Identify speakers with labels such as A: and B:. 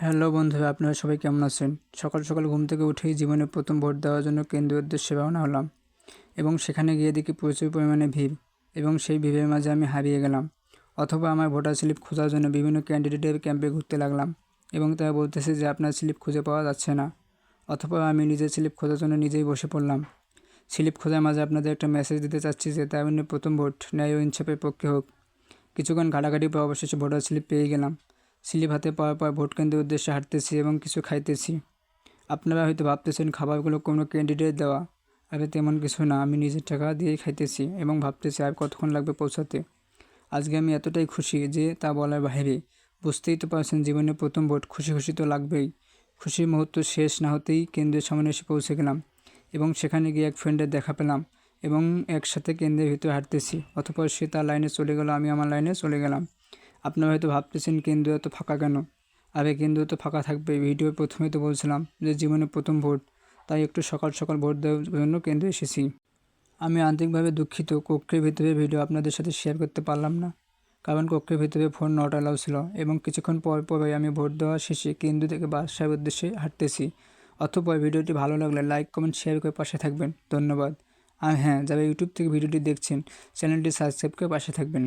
A: Hello বন্ধুরা, আপনারা সবাই কেমন আছেন? সকাল সকাল ঘুম থেকে উঠেই জীবনে প্রথম ভোট দেওয়ার জন্য কেন্দ্রের উদ্দেশ্যে রওনা হলাম এবং সেখানে গিয়ে দেখি প্রচুর পরিমাণে ভিড় এবং সেই ভিড়ের মাঝে আমি হারিয়ে গেলাম। অথবা আমার ভোটার স্লিপ খোঁজার জন্য বিভিন্ন ক্যান্ডিডেটের ক্যাম্পে ঘুরতে লাগলাম এবং তারা বলতেছে যে আপনার স্লিপ খুঁজে পাওয়া যাচ্ছে না। অথবা আমি নিজের স্লিপ খোঁজার জন্য নিজেই বসে পড়লাম। স্লিপ খোঁজার মাঝে আপনাদের একটা মেসেজ দিতে চাচ্ছি যে তার প্রথম ভোট ন্যায় ও ইনসাফের পক্ষে হোক। কিছুক্ষণ ঘাটাঘাটি পর অবশেষে ভোটার স্লিপ পেয়ে গেলাম। স্লিপ হাতে পাওয়ার পর ভোট কেন্দ্রের উদ্দেশ্যে হাঁটতেছি এবং কিছু খাইতেছি। আপনারা হয়তো ভাবতেছেন খাবারগুলো কোনো ক্যান্ডিডেট দেওয়া, আরে তেমন কিছু না, আমি নিজের টাকা দিয়েই খাইতেছি এবং ভাবতেছি আর কতক্ষণ লাগবে পৌঁছাতে। আজকে আমি এতটাই খুশি যে তা বলার বাইরে। বুঝতেই তো পারছেন, জীবনে প্রথম ভোট, খুশি খুশি তো লাগবেই। খুশির মুহূর্ত শেষ না হতেই কেন্দ্রের সামনে এসে পৌঁছে গেলাম এবং সেখানে গিয়ে এক ফ্রেন্ডের দেখা পেলাম এবং একসাথে কেন্দ্রের ভিতরে হাঁটতেছি। অতঃপর সে তার লাইনে চলে গেল, আমি আমার লাইনে চলে গেলাম। আপনারা হয়তো ভাবতেছেন কেন্দ্র এত ফাঁকা কেন? আরে কেন্দ্র তো ফাঁকা থাকবে, ভিডিওর প্রথমেই তো বলছিলাম যে জীবনে প্রথম ভোট, তাই একটু সকাল সকাল ভোট দেওয়ার জন্য কেন্দ্রে এসেছি। আমি আন্তরিকভাবে দুঃখিত কক্ষের ভিতরে ভিডিও আপনাদের সাথে শেয়ার করতে পারলাম না, কারণ কক্ষের ভিতরে ফোন নট অ্যালাউ ছিল এবং কিছুক্ষণ পরই আমি ভোট দেওয়া শেষে কেন্দ্র থেকে বাসার উদ্দেশ্যে হাঁটতেছি। অতঃপর ভিডিওটি ভালো লাগলে লাইক কমেন্ট শেয়ার করে পাশে থাকবেন, ধন্যবাদ। আর হ্যাঁ, যারা ইউটিউব থেকে ভিডিওটি দেখছেন, চ্যানেলটি সাবস্ক্রাইব করে পাশে থাকবেন।